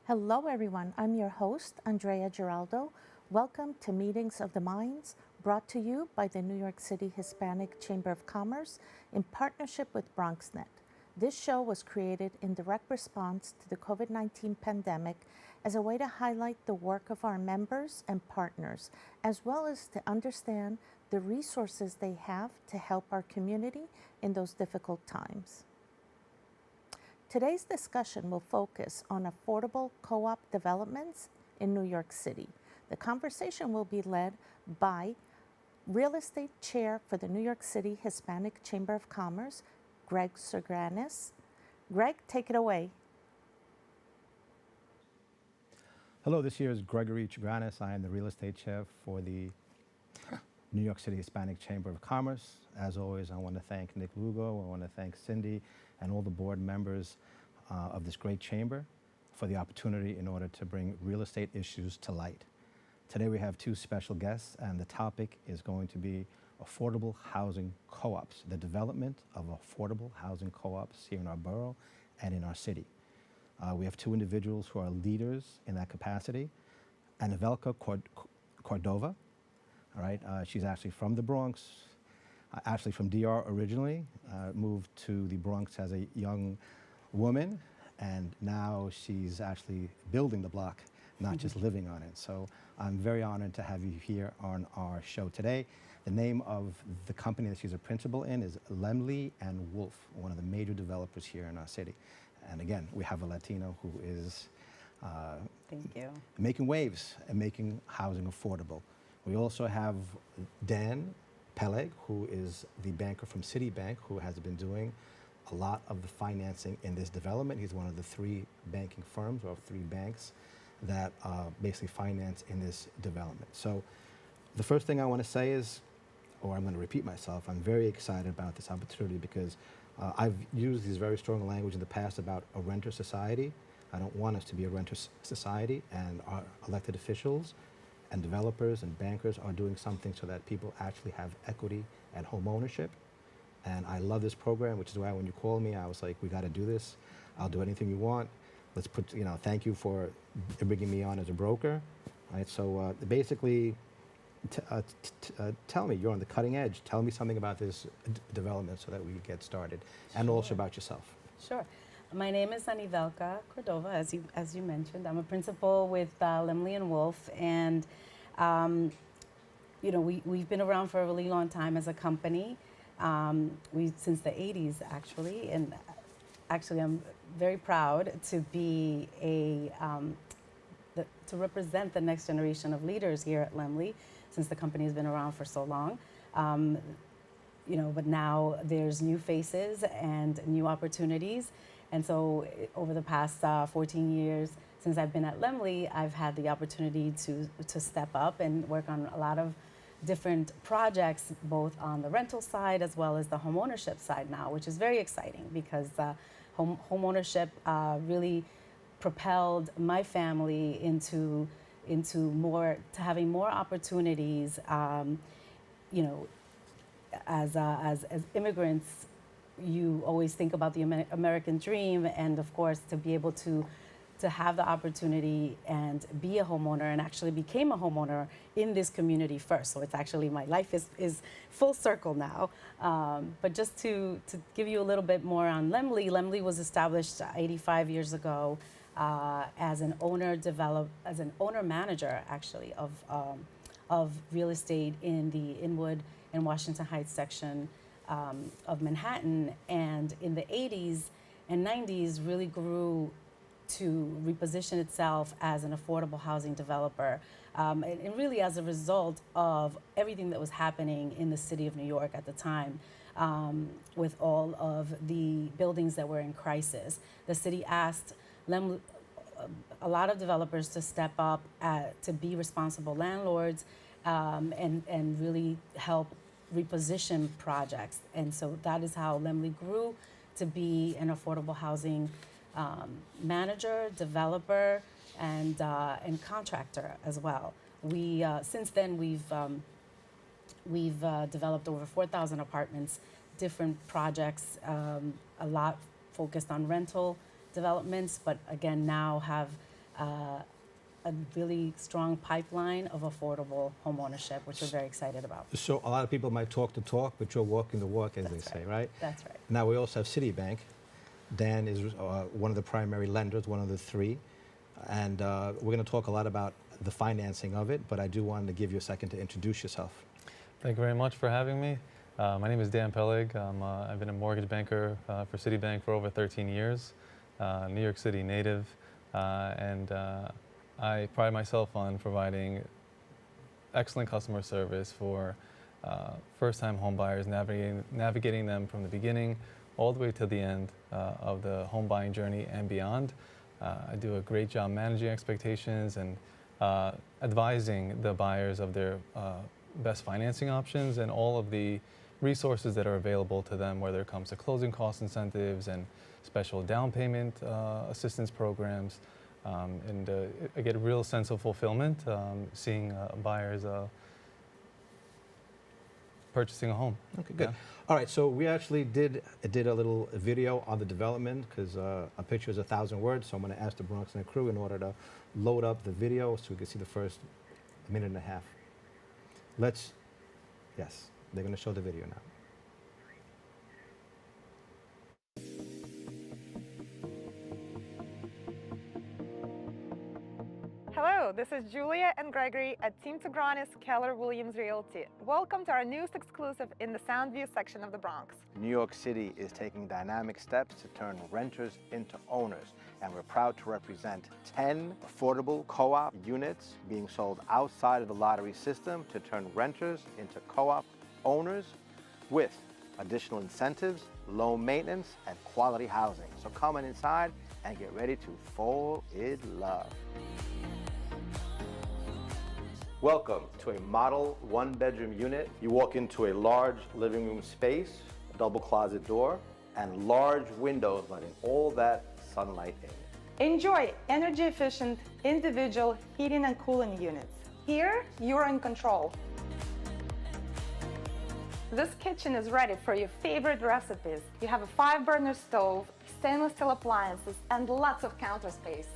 Hello, everyone. I'm your host, Andrea Giraldo. Welcome to Meetings of the Minds, brought to you by the New York City Hispanic Chamber of Commerce in partnership with BronxNet. This show was created in direct response to the COVID-19 pandemic as a way to highlight the work of our members and partners, as well as to understand the resources they have to help our community in those difficult times. Today's discussion will focus on affordable co-op developments in New York City. The conversation will be led by Real Estate Chair for the New York City Hispanic Chamber of Commerce, Greg Tsougranis. Greg, take it away. Hello, this year is Gregory Tsougranis. I am the Real Estate Chair for the New York City Hispanic Chamber of Commerce. As always, I want to thank Nick Lugo, I want to thank Cindy and all the board members of this great chamber for the opportunity in order to bring real estate issues to light. Today we have two special guests, and the topic is going to be affordable housing co-ops, the development of affordable housing co-ops here in our borough and in our city. We have two individuals who are leaders in that capacity. Anivelca Cordova, all right, she's actually from the Bronx, actually from DR originally, moved to the Bronx as a young woman, and now she's actually building the block, not just living on it. So I'm very honored to have you here on our show today. The name of the company that she's a principal in is Lemley and Wolf, one of the major developers here in our city. And again, we have a Latino who is Thank you. making waves and making housing affordable. We also have Dan Peleg, who is the banker from Citibank, who has been doing a lot of the financing in this development. He's one of the three banking firms or three banks that basically finance in this development. So the first thing I want to say is, or I'm going to repeat myself, I'm very excited about this opportunity because I've used this very strong language in the past about a renter society. I don't want us to be a renter society, and our elected officials and developers and bankers are doing something so that people actually have equity and home ownership. And I love this program, which is why when you called me, I was like, we got to do this. I'll do anything you want. Let's put, thank you for bringing me on as a broker. Right, so basically, tell me, you're on the cutting edge. Tell me something about this development so that we get started, and also about yourself. Sure. My name is Anivelca Cordova, as you mentioned. I'm a principal with Lemley and Wolf, and we've been around for a really long time as a company. Since the 80s, actually, and actually I'm very proud to be to represent the next generation of leaders here at Lemley, since the company has been around for so long. But now there's new faces and new opportunities. And so over the past 14 years, since I've been at Lemley, I've had the opportunity to step up and work on a lot of different projects, both on the rental side as well as the home ownership side now, which is very exciting because home ownership really propelled my family into having more opportunities. As immigrants, you always think about the American dream, and of course to be able to have the opportunity and be a homeowner, and actually became a homeowner in this community first. So it's actually, my life is full circle now. But just to give you a little bit more on Lemley, Lemley was established 85 years ago as an owner manager actually of real estate in the Inwood and Washington Heights section of Manhattan. And in the 80s and 90s really grew to reposition itself as an affordable housing developer, and really as a result of everything that was happening in the city of New York at the time, with all of the buildings that were in crisis. The city asked a lot of developers to step up to be responsible landlords, and really help reposition projects. And so that is how Lemley grew to be an affordable housing manager, developer, and contractor as well. Since then we've developed over 4,000 apartments, different projects, a lot focused on rental developments, but again now have a really strong pipeline of affordable homeownership, which we're very excited about. So a lot of people might talk the talk, but you're walking the walk, as That's they say, right. right? That's right. Now, we also have Citibank. Dan is one of the primary lenders, one of the three. And we're going to talk a lot about the financing of it, but I do want to give you a second to introduce yourself. Thank you very much for having me. My name is Dan Peleg. I've been a mortgage banker for Citibank for over 13 years, New York City native, and I pride myself on providing excellent customer service for first-time home buyers, navigating them from the beginning all the way to the end of the home buying journey and beyond. I do a great job managing expectations and advising the buyers of their best financing options and all of the resources that are available to them, whether it comes to closing cost incentives and special down payment assistance programs. And I get a real sense of fulfillment seeing buyers purchasing a home. Okay, good. Yeah. All right, so we actually did a little video on the development because a picture is 1,000 words, so I'm going to ask the Bronx Net crew in order to load up the video so we can see the first minute and a half. Yes, they're going to show the video now. Hello, this is Julia and Gregory at Team Tsougranis Keller Williams Realty. Welcome to our newest exclusive in the Soundview section of the Bronx. New York City is taking dynamic steps to turn renters into owners, and we're proud to represent 10 affordable co-op units being sold outside of the lottery system to turn renters into co-op owners with additional incentives, low maintenance, and quality housing. So come on inside and get ready to fall in love. Welcome to a model one-bedroom unit. You walk into a large living room space, double closet door, and large windows letting all that sunlight in. Enjoy energy-efficient individual heating and cooling units. Here, you're in control. This kitchen is ready for your favorite recipes. You have a 5-burner stove, stainless steel appliances, and lots of counter space.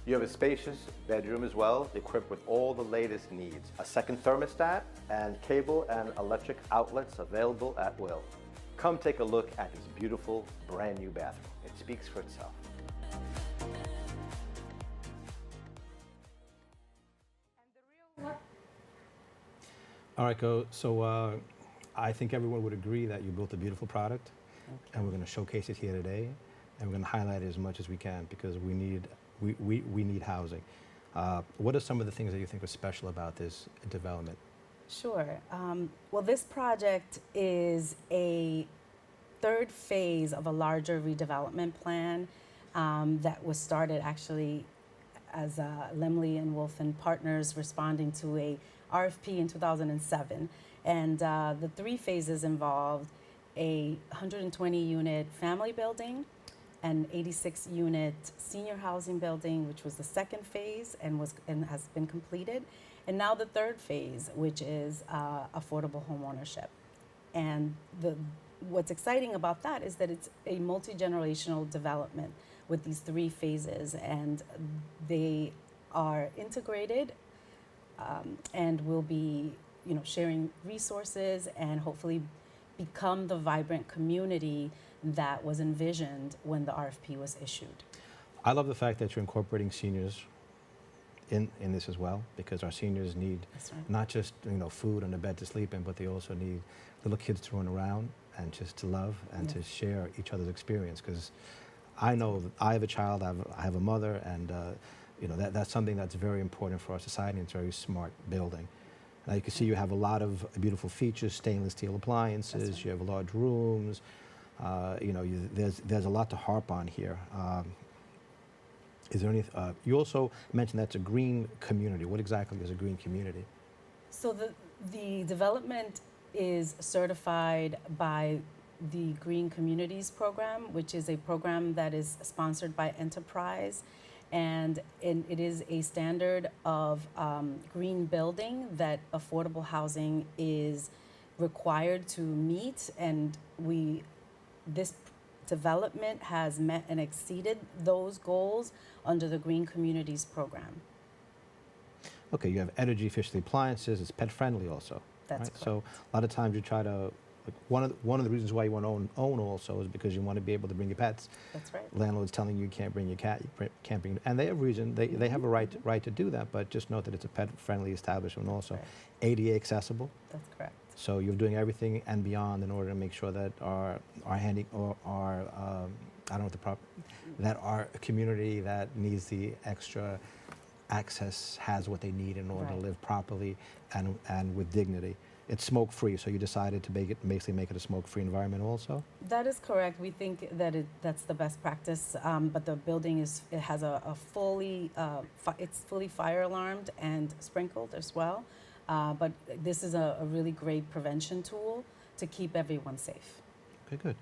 You have a spacious bedroom as well, equipped with all the latest needs. A second thermostat and cable and electric outlets available at will. Come take a look at this beautiful brand new bathroom. It speaks for itself. All right, so I think everyone would agree that you built a beautiful product, and we're going to showcase it here today, and we're going to highlight it as much as we can because we need housing. What are some of the things that you think are special about this development? Sure. Well, this project is a third phase of a larger redevelopment plan that was started actually as Lemley and Wolf and Partners responding to a RFP in 2007. And the three phases involved a 120-unit family building, an 86-unit senior housing building, which was the second phase and has been completed, and now the third phase, which is affordable homeownership. And what's exciting about that is that it's a multi-generational development with these three phases, and they are integrated and will be, sharing resources and hopefully become the vibrant community that was envisioned when the RFP was issued. I love the fact that you're incorporating seniors in this as well, because our seniors need not just food and a bed to sleep in, but they also need little kids to run around and just to love and to share each other's experience. Because I know that I have a child, I have a mother, and that's something that's very important for our society. And it's a very smart building. Now you can see you have a lot of beautiful features, stainless steel appliances. You have large rooms. There's a lot to harp on here. Is there any? You also mentioned that's a green community. What exactly is a green community? So the development is certified by the Green Communities Program, which is a program that is sponsored by Enterprise, and it is a standard of green building that affordable housing is required to meet, and this development has met and exceeded those goals under the Green Communities program. Okay, you have energy efficient appliances. It's pet friendly also. That's right? So correct. a lot of times you try to. Like one of the reasons why you want to own also is because you want to be able to bring your pets. That's right. Landlord's telling you can't bring your cat, you can't bring, and they have reason. They have a right to do that. But just note that it's a pet friendly establishment also, Right. ADA accessible. That's correct. So you're doing everything and beyond in order to make sure that our handy or our I don't know what the proper that our community that needs the extra access has what they need in order Right. to live properly and with dignity. It's smoke free, so you decided to basically make it a smoke free environment also. That is correct. We think that that's the best practice, but the building it has a fully it's fully fire alarmed and sprinkled as well. But this is a really great prevention tool to keep everyone safe. Okay, good.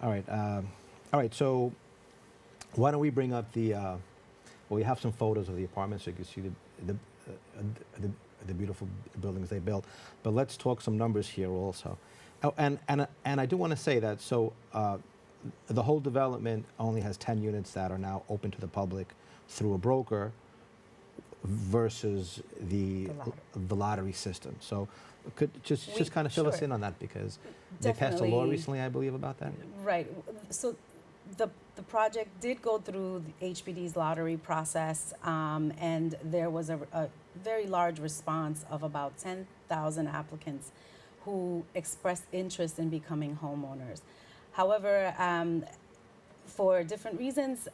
All right. So why don't we bring up the? Well, we have some photos of the apartment, so you can see the beautiful buildings they built. But let's talk some numbers here also. Oh, and I do want to say that the whole development only has 10 units that are now open to the public through a broker versus the lottery system. So could just kind of fill us Sure. in on that, because they passed a law Definitely. recently, I believe, about that. Right. So the project did go through the HPD's lottery process, and there was a very large response of about 10,000 applicants who expressed interest in becoming homeowners. However, for different reasons,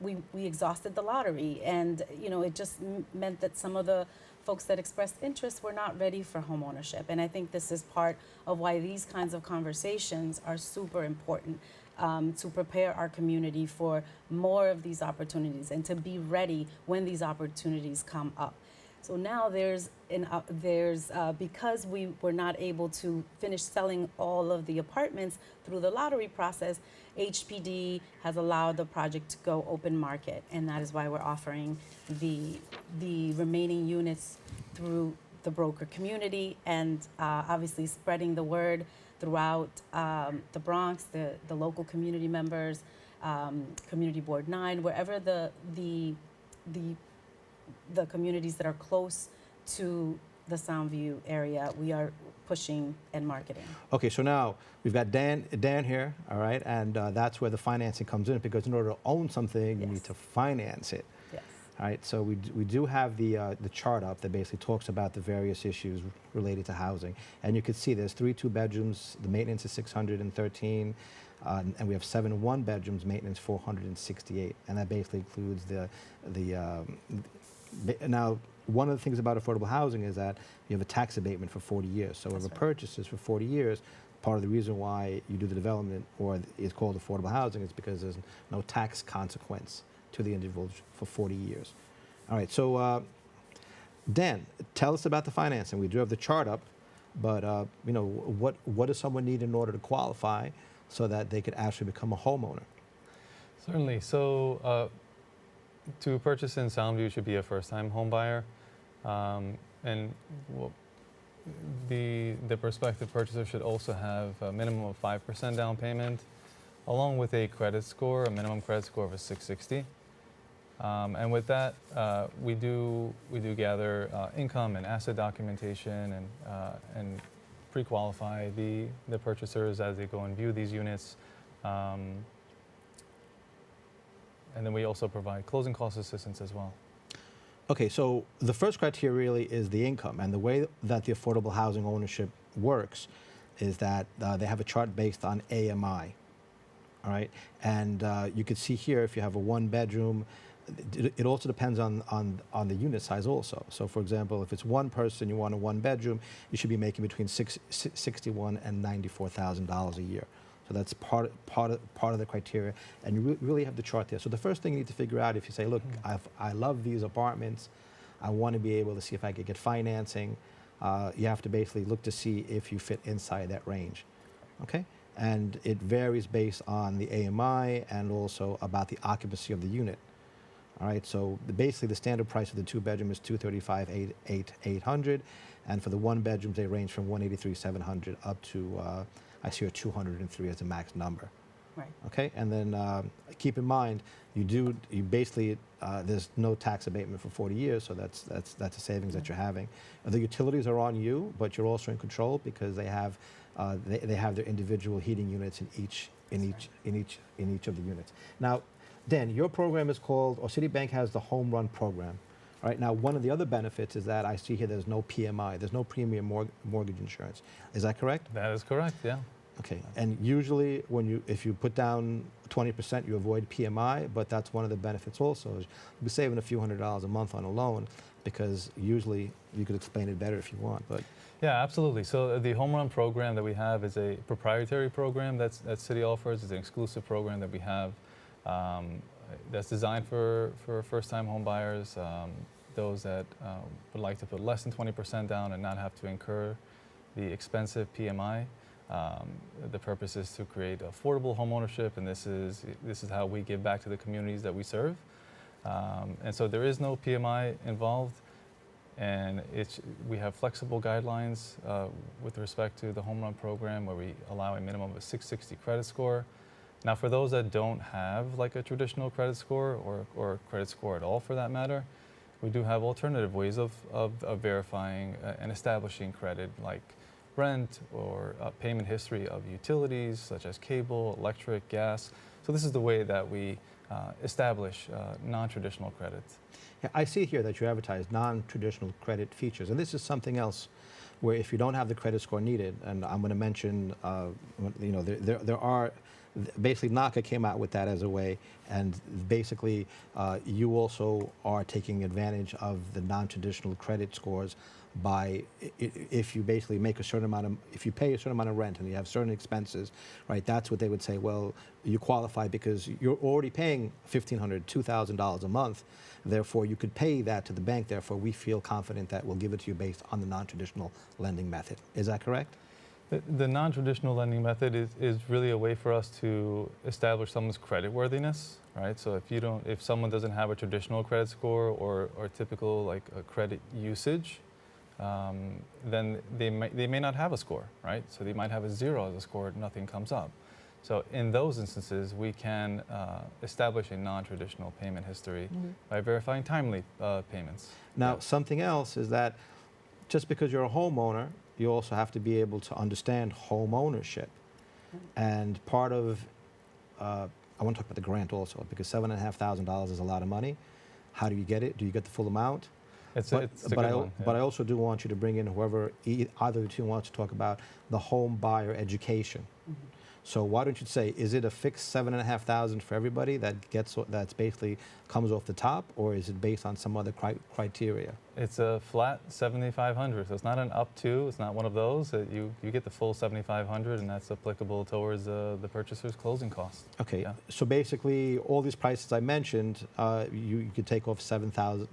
we exhausted the lottery, and it just meant that some of the folks that expressed interest were not ready for homeownership. And I think this is part of why these kinds of conversations are super important, to prepare our community for more of these opportunities and to be ready when these opportunities come up. So now because we were not able to finish selling all of the apartments through the lottery process, HPD has allowed the project to go open market, and that is why we're offering the remaining units through the broker community, and obviously spreading the word throughout the Bronx, the local community members, Community Board 9, wherever the communities that are close to the Soundview area, we are pushing and marketing. Okay, so now we've got Dan here, all right, and that's where the financing comes in, because in order to own something, you Yes. need to finance it. Yes. All right, so we do have the chart up that basically talks about the various issues related to housing, and you can see there's 3 2-bedrooms. The maintenance is 613, and we have 7 1-bedrooms. Maintenance 468, and that basically includes now. One of the things about affordable housing is that you have a tax abatement for 40 years. So if a purchase is for 40 years, part of the reason why you do the development, or it's called affordable housing, is because there's no tax consequence to the individual for 40 years. All right, so Dan, tell us about the financing. We do have the chart up, but what does someone need in order to qualify so that they could actually become a homeowner? Certainly. So to purchase in Soundview, you should be a first-time home buyer, and the prospective purchaser should also have a minimum of 5% down payment, along with a credit score, a minimum credit score of a 660. And with that, we do gather income and asset documentation, and pre-qualify the purchasers as they go and view these units. And then we also provide closing cost assistance as well. Okay, so the first criteria really is the income, and the way that the affordable housing ownership works is that they have a chart based on AMI, all right? And you can see here, if you have a 1-bedroom, it also depends on the unit size also. So for example, if it's one person, you want a 1-bedroom, you should be making between $61,000 and $94,000 a year. So that's part of the criteria, and you really have the chart there. So the first thing you need to figure out, if you say, look, I love these apartments, I want to be able to see if I could get financing, you have to basically look to see if you fit inside that range, okay? And it varies based on the AMI and also about the occupancy of the unit, All right, so basically the standard price for the 2-bedroom is $235,800, and for the 1-bedrooms they range from $183,700 up to I see a $203 as a max number. Right. Okay, and then keep in mind you basically there's no tax abatement for 40 years, so that's a savings that you're having. The utilities are on you, but you're also in control because they have their individual heating units in each of the units. Now, Dan, your program is called, or Citibank has the Home Run program. All right, now one of the other benefits is that I see here there's no PMI, there's no premium mortgage insurance. Is that correct? That is correct, yeah. Okay, and usually if you put down 20%, you avoid PMI, but that's one of the benefits also. Is you'll be saving a few $100s a month on a loan, because usually you could explain it better if you want. But yeah, absolutely. So the Home Run program that we have is a proprietary program that Citi offers. It's an exclusive program that we have that's designed for first-time home buyers, those that would like to put less than 20% down and not have to incur the expensive PMI. The purpose is to create affordable home ownership, and this is how we give back to the communities that we serve. And so there is no PMI involved, and we have flexible guidelines with respect to the Home Run program, where we allow a minimum of a 660 credit score. Now, for those that don't have like a traditional credit score or credit score at all for that matter, we do have alternative ways of verifying and establishing credit, like rent or payment history of utilities such as cable, electric, gas. So this is the way that we establish non-traditional credit. yeah, I see here that you advertise non-traditional credit features, and this is something else where if you don't have the credit score needed, and I'm going to mention, there are, basically NACA came out with that as a way, and basically you also are taking advantage of the non-traditional credit scores by, if you basically make a certain amount of, if you pay a certain amount of rent and you have certain expenses, right, that's what they would say, well, you qualify because you're already paying $1,500, $2,000 a month, therefore you could pay that to the bank, therefore we feel confident that we'll give it to you based on the non-traditional lending method. Is that correct? The non-traditional lending method is really a way for us to establish someone's credit worthiness, right? So if someone doesn't have a traditional credit score or typical like a credit usage, then they may not have a score, right? So they might have a 0 as a score, nothing comes up. So in those instances, we can establish a non-traditional payment history by verifying timely payments. Now, something else is that just because you're a homeowner, you also have to be able to understand home ownership. And part of, I want to talk about the grant also, because $7,500 is a lot of money. How do you get it? Do you get the full amount? But I also do want you to bring in whoever, either of the two wants to talk about the home buyer education. So why don't you say, is it a fixed $7,500 for everybody that's basically comes off the top, or is it based on some other criteria? It's a flat $7,500, so it's not an up to. It's not one of those. You get the full $7,500, and that's applicable towards the purchaser's closing costs. Okay, yeah. So basically, all these prices I mentioned, you could take off $7,500,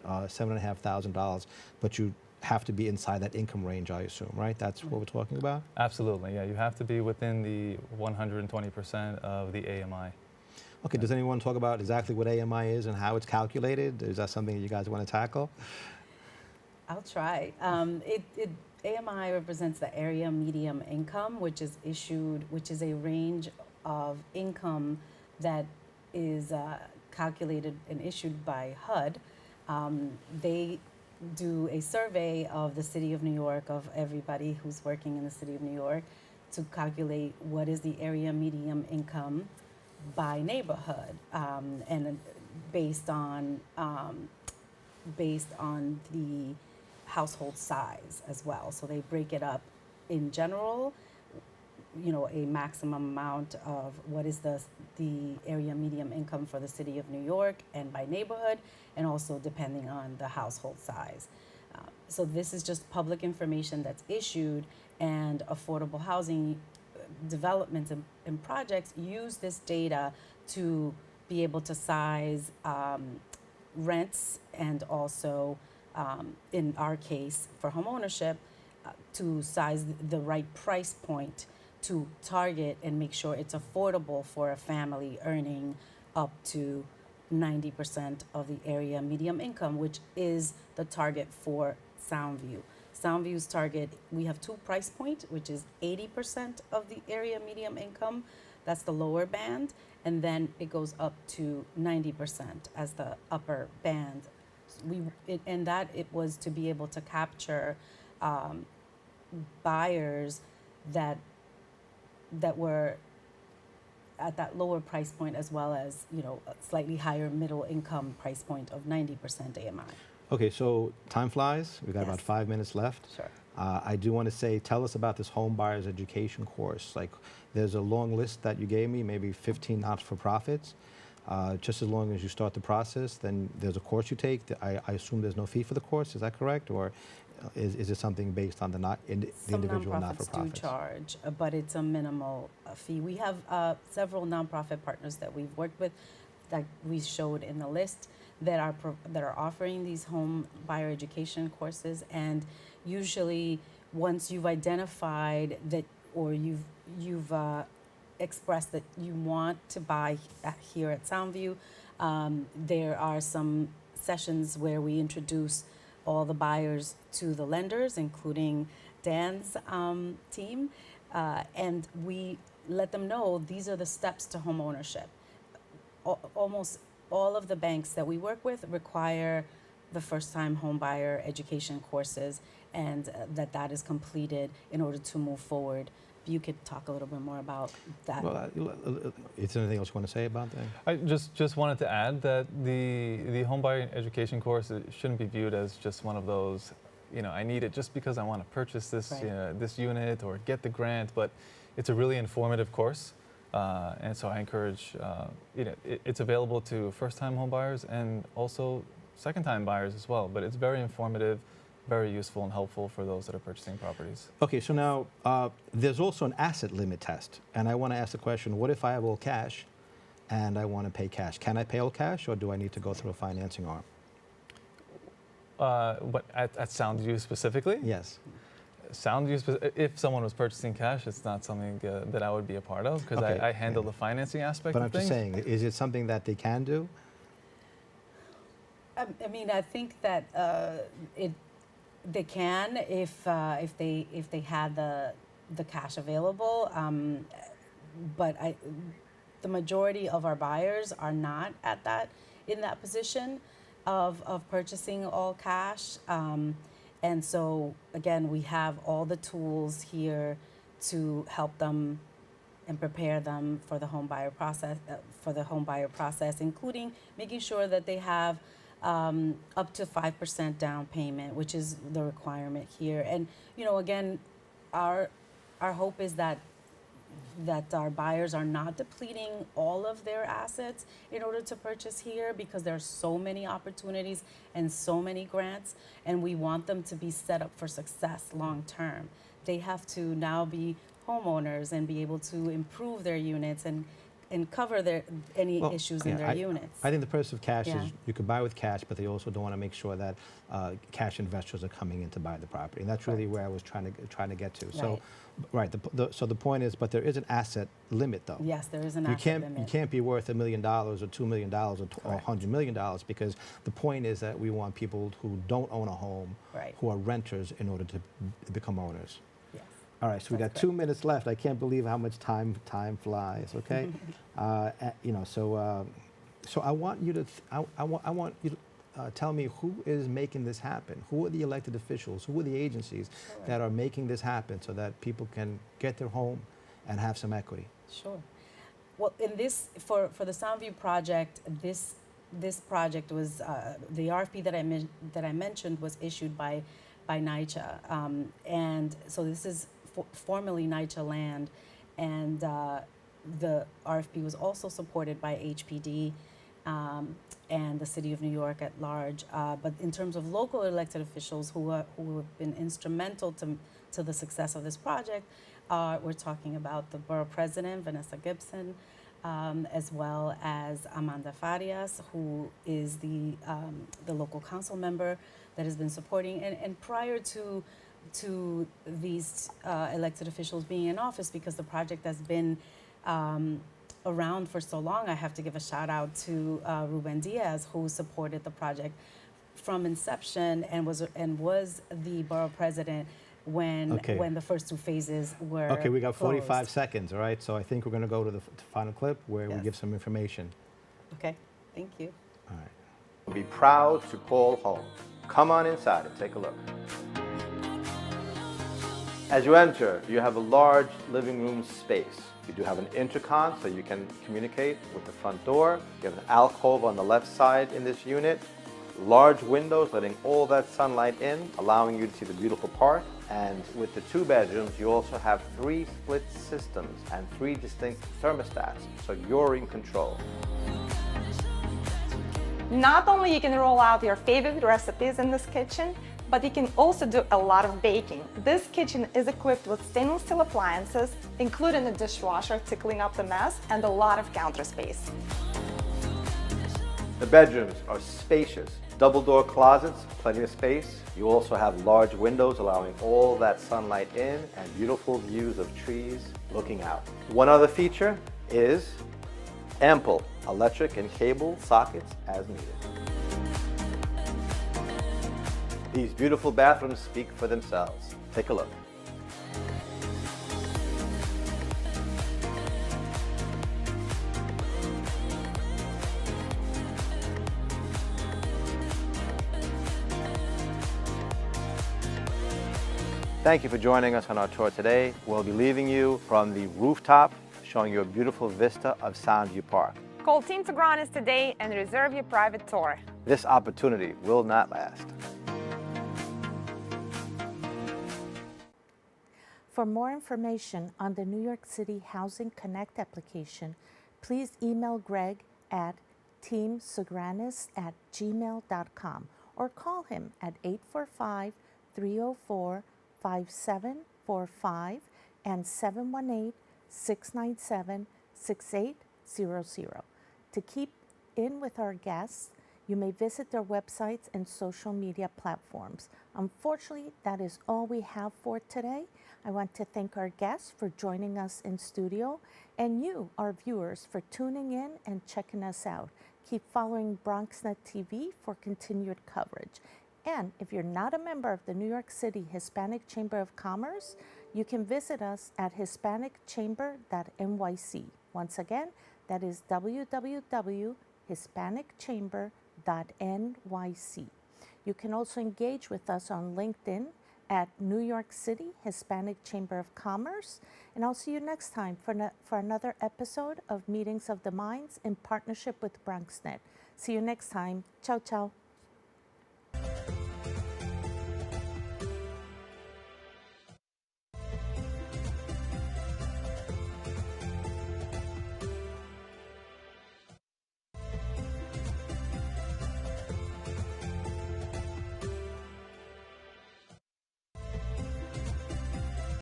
$7,500, but you have to be inside that income range, I assume, right? That's what we're talking about? Absolutely, yeah. You have to be within the 120% of the AMI. Okay, does anyone talk about exactly what AMI is and how it's calculated? Is that something that you guys want to tackle? I'll try. AMI represents the area median income, which is a range of income that is calculated and issued by HUD. They do a survey of the city of New York, of everybody who's working in the city of New York, to calculate what is the area median income by neighborhood, and based on the household size as well. So they break it up in general, a maximum amount of what is the area median income for the city of New York, and by neighborhood, and also depending on the household size. So this is just public information that's issued, and affordable housing developments and projects use this data to be able to size rents, and also, in our case, for homeownership, to size the right price point to target and make sure it's affordable for a family earning up to 90% of the area median income, which is the target for Soundview. Soundview's target, we have 2 price points, which is 80% of the area median income. That's the lower band. And then it goes up to 90% as the upper band. And that it was to be able to capture buyers that were at that lower price point, as well as, you know, a slightly higher middle income price point of 90% AMI. Okay, so time flies. We've got Yes. about 5 minutes left. Sure. I do want to say, tell us about this home buyer's education course. Like, there's a long list that you gave me, maybe 15 not-for-profits. Just as long as you start the process, then there's a course you take. I assume there's no fee for the course. Is that correct, or is it something based on the individual Some nonprofits not-for-profits? do charge, but it's a minimal fee. We have several nonprofit partners that we've worked with, that we showed in the list, that are offering these home buyer education courses. And usually, once you've identified that, or you've expressed that you want to buy here at Soundview, there are some sessions where we introduce all the buyers to the lenders, including Dan's team, and we let them know these are the steps to home ownership. Almost all of the banks that we work with require the first-time home buyer education courses, and that is completed in order to move forward. You could talk a little bit more about that. Well, is there anything else you want to say about that? I just wanted to add that the home buyer education course, it shouldn't be viewed as just one of those, you know, I need it just because I want to purchase this Right. this unit or get the grant, but it's a really informative course. And so I encourage, you know, it's available to first-time home buyers and also second-time buyers as well. But it's very informative, very useful and helpful for those that are purchasing properties. Okay, so now there's also an asset limit test, and I want to ask the question: what if I have all cash, and I want to pay cash? Can I pay all cash, or do I need to go through a financing arm? But at Soundview specifically? Yes. Soundview, if someone was purchasing cash, it's not something that I would be a part of, because Okay, I handle yeah. the financing aspect But of I'm things. just saying, is it something that they can do? I mean, I think that they can if they had the cash available, but the majority of our buyers are not in that position of purchasing all cash, and so again, we have all the tools here to help them and prepare them for the home buyer process, including making sure that they have up to 5% down payment, which is the requirement here. And you know, again, our hope is that our buyers are not depleting all of their assets in order to purchase here, because there are so many opportunities and so many grants, and we want them to be set up for success long term. They have to now be homeowners and be able to improve their units and cover any Well, issues in yeah, their units. I think the purpose of cash Yeah. is you could buy with cash, but they also don't want to make sure that cash investors are coming in to buy the property, and that's really Right. where I was trying to get to. So, Right. right. So the point is, but there is an asset limit, though. Yes, there is an You asset can't limit. you can't be worth $1 million or $2 million or Correct. $100 million, because the point is that we want people who don't own a home, Right. who are renters, in order to become owners. Yes. All right, so we got That's 2 minutes left. I can't believe how much time flies. Okay, you know. So I want you to I want you to tell me who is making this happen. Who are the elected officials? Who are the agencies Sure. that are making this happen so that people can get their home and have some equity? Sure. Well, in this for the Soundview project, this project was the RFP that I mentioned was issued by NYCHA, and so this is formerly NYCHA land, and the RFP was also supported by HPD and the City of New York at large. But in terms of local elected officials who have been instrumental to the success of this project, we're talking about the borough president, Vanessa Gibson, as well as Amanda Farias, who is the local council member that has been supporting. And prior to these elected officials being in office, because the project has been around for so long, I have to give a shout out to Ruben Diaz, who supported the project from inception and was the borough president when Okay. when the first two phases were Okay, we got 45 closed. seconds, all right? So I think we're going to go to the final clip where we Yes. give some information. Okay, thank you. All right. Be proud to call home. Come on inside and take a look. As you enter, you have a large living room space. You do have an intercom so you can communicate with the front door. You have an alcove on the left side in this unit. Large windows letting all that sunlight in, allowing you to see the beautiful park. And with the 2 bedrooms, you also have 3 split systems and 3 distinct thermostats, so you're in control. Not only you can roll out your favorite recipes in this kitchen, but you can also do a lot of baking. This kitchen is equipped with stainless steel appliances, including a dishwasher to clean up the mess, and a lot of counter space. The bedrooms are spacious, double-door closets, plenty of space. You also have large windows allowing all that sunlight in and beautiful views of trees looking out. One other feature is ample electric and cable sockets as needed. These beautiful bathrooms speak for themselves. Take a look. Thank you for joining us on our tour today. We'll be leaving you from the rooftop, showing you a beautiful vista of Soundview Park. Call Team Tsougranis today and reserve your private tour. This opportunity will not last. For more information on the New York City Housing Connect application, please email Greg at teamtsougranis@gmail.com or call him at 845-304-5745 and 718-697-6800. To keep in with our guests, you may visit their websites and social media platforms. Unfortunately, that is all we have for today. I want to thank our guests for joining us in studio and you, our viewers, for tuning in and checking us out. Keep following BronxNet TV for continued coverage. And if you're not a member of the New York City Hispanic Chamber of Commerce, you can visit us at hispanicchamber.nyc. Once again, that is www.hispanicchamber.nyc. You can also engage with us on LinkedIn at New York City Hispanic Chamber of Commerce. And I'll see you next time for another episode of Meetings of the Minds in partnership with BronxNet. See you next time. Ciao, ciao.